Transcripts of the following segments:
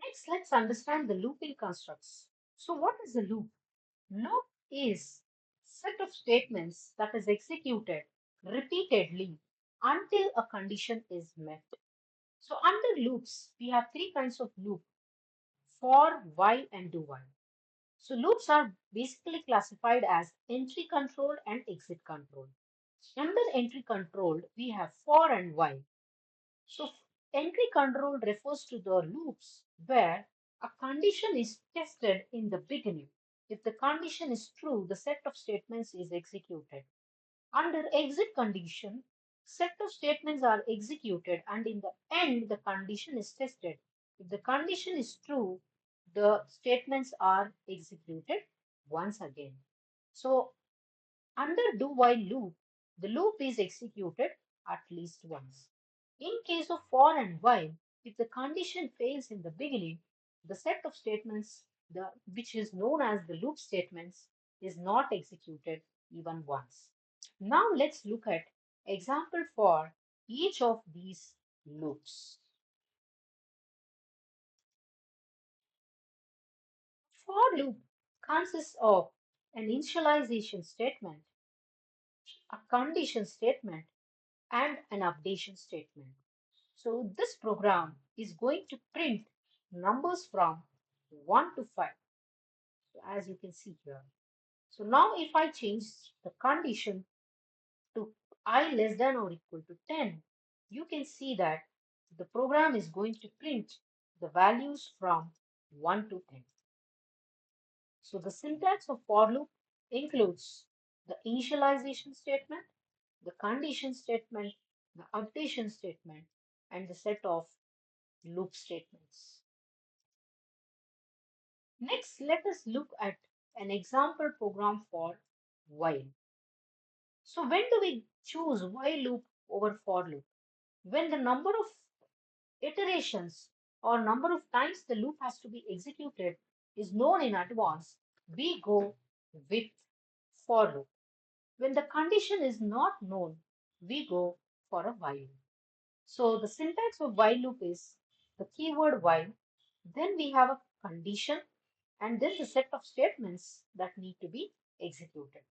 Next, let's understand the looping constructs. So what is a loop? Loop is set of statements that is executed repeatedly until a condition is met. So under loops, we have three kinds of loop: for, while, and do while. So loops are basically classified as entry controlled and exit controlled. Under entry controlled, we have for and while. So entry control refers to the loops where a condition is tested in the beginning. If the condition is true, the set of statements is executed. Under exit condition, set of statements are executed and in the end the condition is tested. If the condition is true, the statements are executed once again. So under do while loop, the loop is executed at least once. In case of for and while, if the condition fails in the beginning, the set of statements which is known as the loop statements is not executed even once. Now let's look at example for each of these loops. For loop consists of an initialization statement, a condition statement, and an updation statement. So this program is going to print numbers from 1 to 5, as you can see here. So now if I change the condition to I less than or equal to 10, you can see that the program is going to print the values from 1 to 10. So the syntax of for loop includes the initialization statement, the condition statement, the updation statement, and the set of loop statements. Next, let us look at an example program for while. So when do we choose while loop over for loop? When the number of iterations or number of times the loop has to be executed is known in advance, we go with for loop. When the condition is not known, we go for a while. So the syntax of while loop is the keyword while, then we have a condition, and then the set of statements that need to be executed.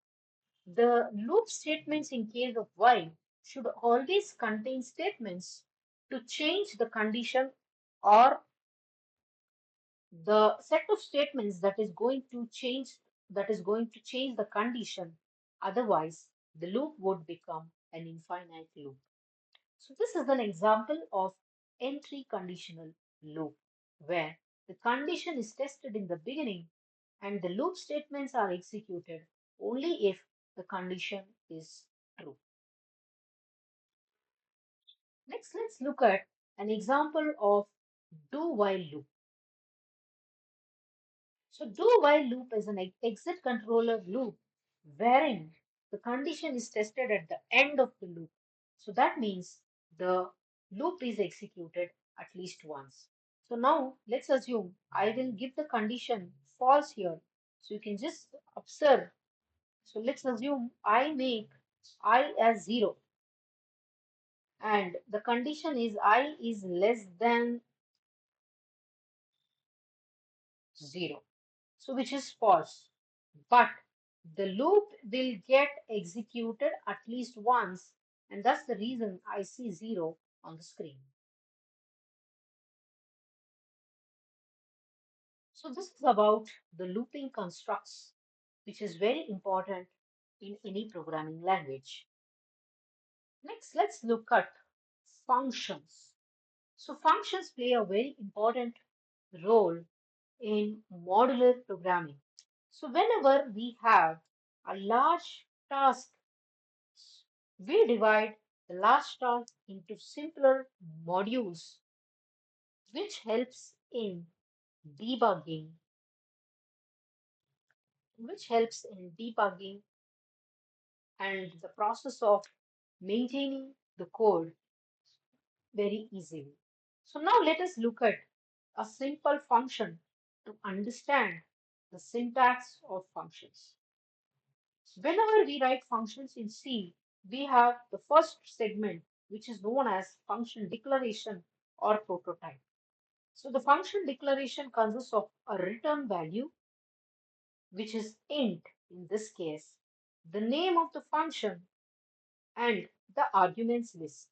The loop statements in case of while should always contain statements to change the condition or the set of statements that is going to change the condition. Otherwise, the loop would become an infinite loop. So this is an example of entry conditional loop where the condition is tested in the beginning and the loop statements are executed only if the condition is true. Next, let's look at an example of do while loop. So do while loop is an exit controller loop wherein the condition is tested at the end of the loop. So that means the loop is executed at least once. So now let's assume I will give the condition false here. So you can just observe. So let's assume I make I as 0 and the condition is I is less than 0. So which is false. But the loop will get executed at least once, and that's the reason I see 0 on the screen. So this is about the looping constructs, which is very important in any programming language. Next, let's look at functions. So functions play a very important role in modular programming. So whenever we have a large task, we divide the large task into simpler modules, which helps in debugging, which helps in debugging, and the process of maintaining the code very easily. So now let us look at a simple function to understand the syntax of functions. Whenever we write functions in C, we have the first segment, which is known as function declaration or prototype. So the function declaration consists of a return value, which is int in this case, the name of the function and the arguments list,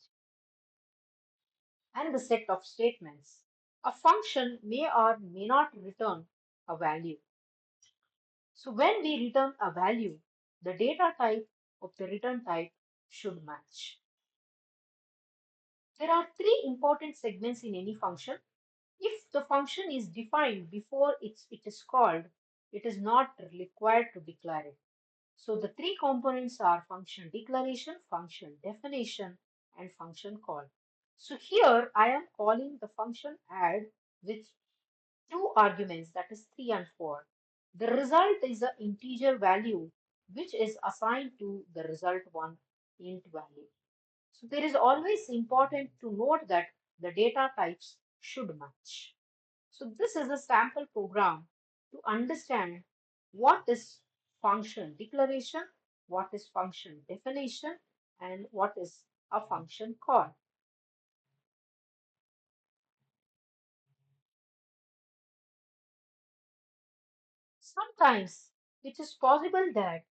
and the set of statements. A function may or may not return a value. So when we return a value, the data type of the return type should match. There are three important segments in any function. If the function is defined before it is called, it is not required to declare it. So the three components are function declaration, function definition, and function call. So here I am calling the function add with two arguments, that is 3 and 4. The result is an integer value which is assigned to the result one int value. So there is always important to note that the data types should match. So this is a sample program to understand what is function declaration, what is function definition, and what is a function call. Sometimes it is possible that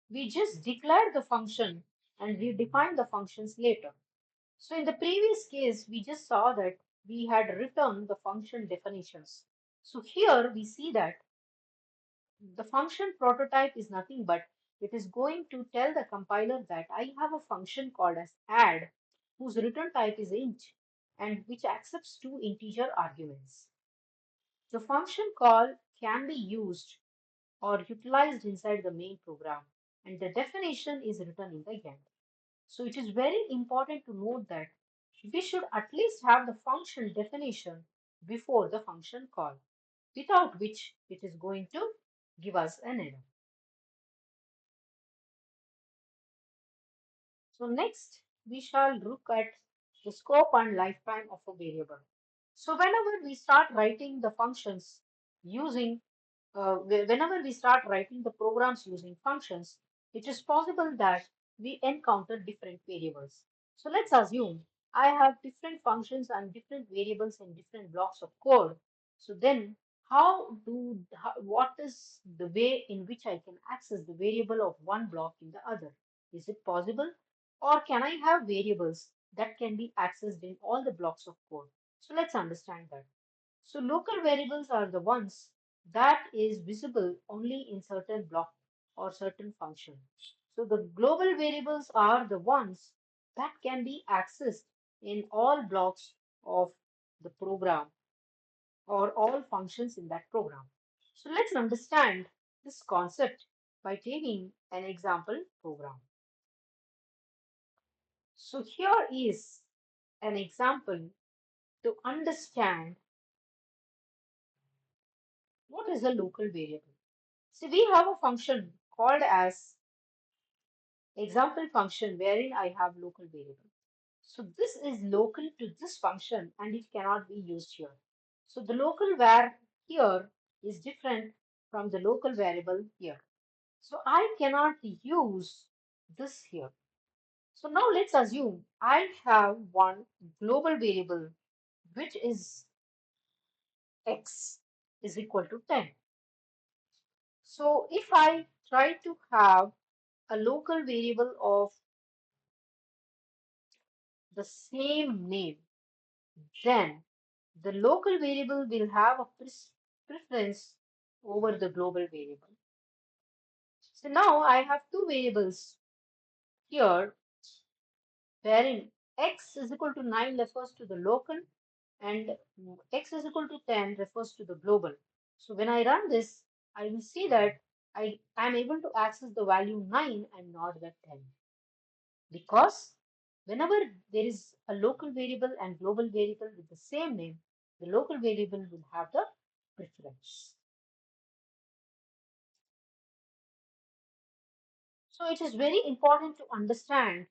we just declare the function and we define the functions later. So in the previous case, we just saw that we had written the function definitions. So here we see that the function prototype is nothing but it is going to tell the compiler that I have a function called as add whose return type is int and which accepts two integer arguments. The function call can be used or utilized inside the main program, and the definition is written in the end. So it is very important to note that we should at least have the function definition before the function call, without which it is going to give us an error. So next, we shall look at the scope and lifetime of a variable. So whenever we start writing the functions using, whenever we start writing the programs using functions, it is possible that we encounter different variables. So let's assume I have different functions and different variables in different blocks of code. So then what is the way in which I can access the variable of one block in the other? Is it possible? Or can I have variables that can be accessed in all the blocks of code? So let's understand that. So local variables are the ones that is visible only in certain block or certain function. So the global variables are the ones that can be accessed in all blocks of the program or all functions in that program. So let's understand this concept by taking an example program. So here is an example to understand what is a local variable. See, we have a function called as example function wherein I have local variable. So this is local to this function and it cannot be used here. So the local var here is different from the local variable here. So I cannot use this here. So now let's assume I have one global variable which is x is equal to 10. So if I try to have a local variable of the same name, then the local variable will have a preference over the global variable. So now I have two variables here wherein x is equal to 9 refers to the local and x is equal to 10 refers to the global. So when I run this, I will see that I am able to access the value 9 and not the 10. Because whenever there is a local variable and global variable with the same name, the local variable will have the preference. So it is very important to understand.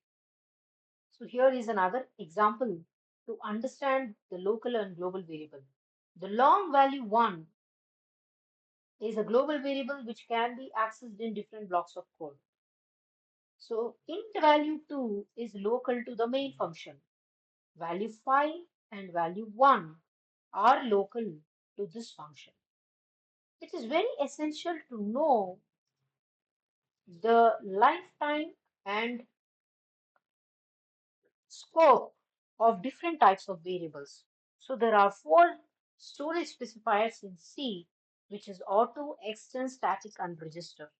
So here is another example to understand the local and global variable. The long value 1 is a global variable which can be accessed in different blocks of code. So int value 2 is local to the main function. Value 5 and value 1 are local to this function. It is very essential to know the lifetime and scope of different types of variables. So there are four storage specifiers in C, which is auto, extend, static, and register.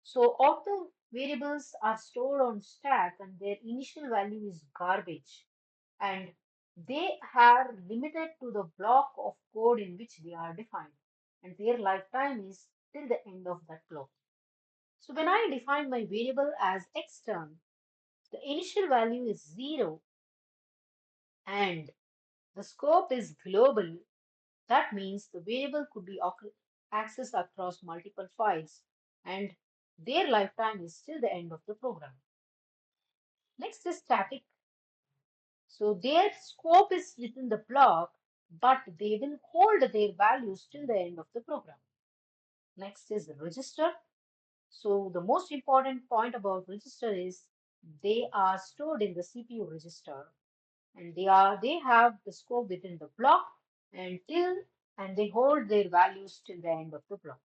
So auto variables are stored on stack and their initial value is garbage, and they are limited to the block of code in which they are defined, and their lifetime is till the end of that block. So when I define my variable as extern, the initial value is 0 and the scope is global. That means the variable could be accessed across multiple files and their lifetime is till the end of the program. Next is static. So their scope is within the block, but they will hold their values till the end of the program. Next is register. So the most important point about register is they are stored in the CPU register and they have the scope within the block and they hold their values till the end of the block.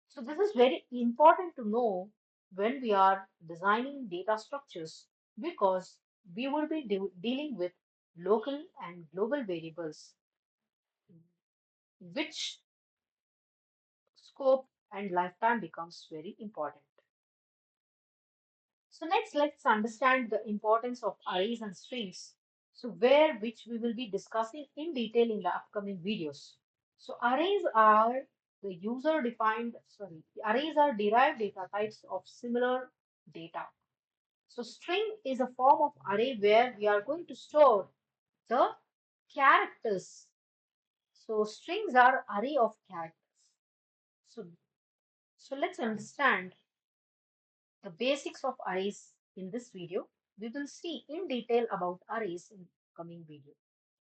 So this is very important to know when we are designing data structures because we will be dealing with local and global variables, which scope and lifetime becomes very important. So next, let's understand the importance of arrays and strings. So which we will be discussing in detail in the upcoming videos. So arrays are derived data types of similar data. So string is a form of array where we are going to store the characters. So strings are array of characters. So, so let's understand the basics of arrays in this video. We will see in detail about arrays in coming video.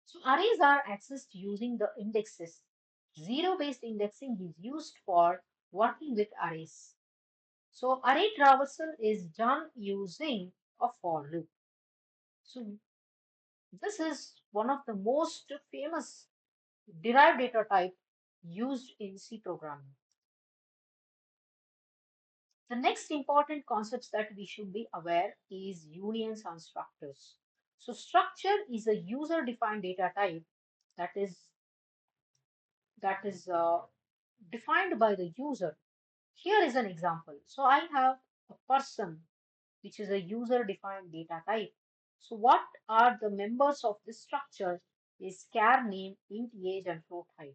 So arrays are accessed using the indexes. Zero-based indexing is used for working with arrays. So array traversal is done using a for loop. So this is one of the most famous derived data type used in C programming. The next important concepts that we should be aware is unions and structures. So structure is a user-defined data type that is defined by the user. Here is an example. So I have a person, which is a user-defined data type. So what are the members of this structure is char name, int age, and float height.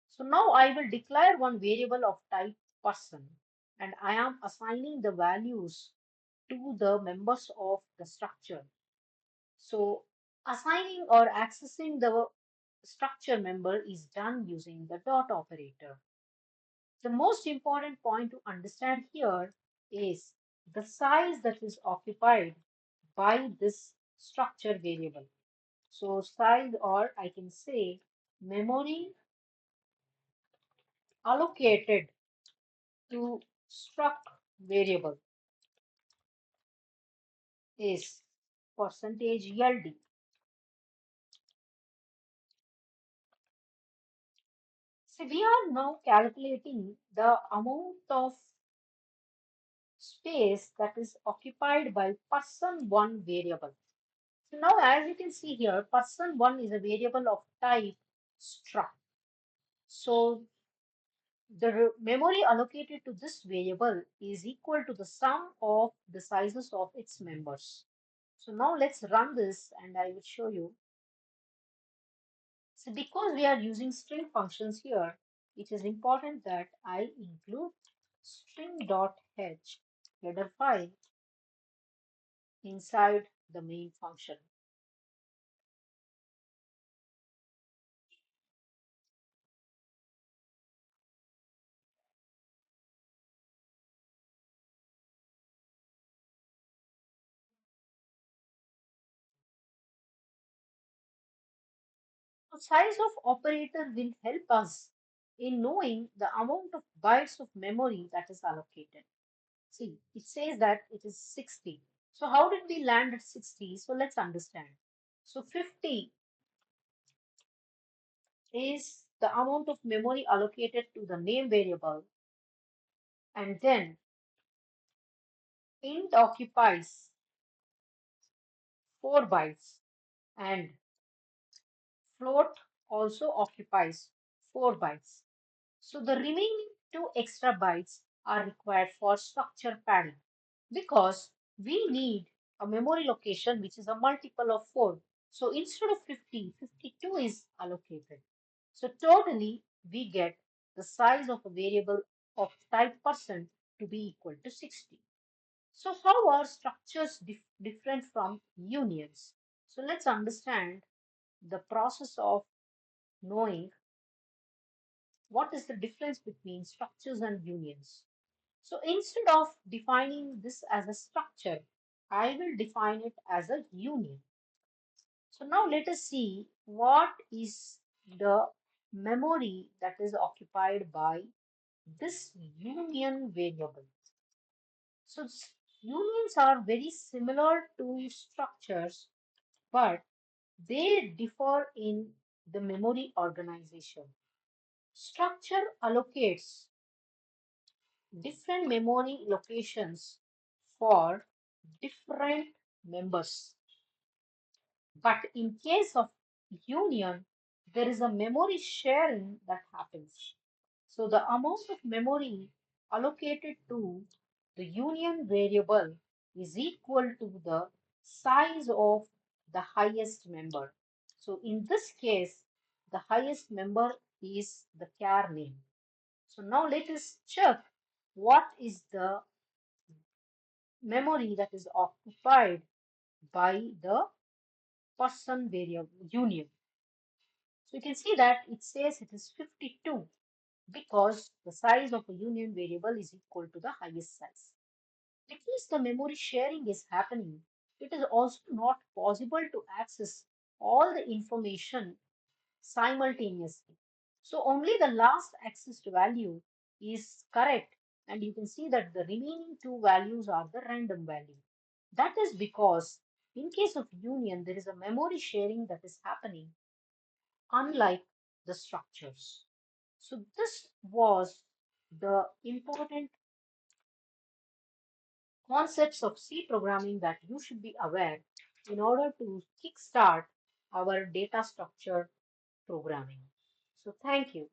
So now I will declare one variable of type person, and I am assigning the values to the members of the structure. So assigning or accessing the structure member is done using the dot operator. The most important point to understand here is the size that is occupied by this structure variable. So size, or I can say memory allocated to struct variable is percentage %LD. So we are now calculating the amount of space that is occupied by person1 variable. So now as you can see here, person1 is a variable of type struct. So the memory allocated to this variable is equal to the sum of the sizes of its members. So now let's run this and I will show you. So because we are using string functions here, it is important that I include string.h header file inside the main function. So size of operator will help us in knowing the amount of bytes of memory that is allocated. See, it says that it is 60. So how did we land at 60? So let's understand. So 50 is the amount of memory allocated to the name variable, and then int occupies 4 bytes and float also occupies 4 bytes. So the remaining 2 extra bytes are required for structure padding because we need a memory location which is a multiple of 4. So instead of 50, 52 is allocated. So totally we get the size of a variable of type percent to be equal to 60. So how are structures different from unions? So let's understand the process of knowing what is the difference between structures and unions. So instead of defining this as a structure, I will define it as a union. So now let us see what is the memory that is occupied by this union variable. So unions are very similar to structures, but they differ in the memory organization. Structure allocates different memory locations for different members. But in case of union, there is a memory sharing that happens. So the amount of memory allocated to the union variable is equal to the size of the highest member. So in this case, the highest member is the char name. So now let us check what is the memory that is occupied by the person variable union. So you can see that it says it is 52 because the size of a union variable is equal to the highest size. Because the memory sharing is happening, it is also not possible to access all the information simultaneously. So only the last accessed value is correct, and you can see that the remaining two values are the random value. That is because in case of union, there is a memory sharing that is happening, unlike the structures. So this was the important concepts of C programming that you should be aware in order to kickstart our data structure programming. So thank you.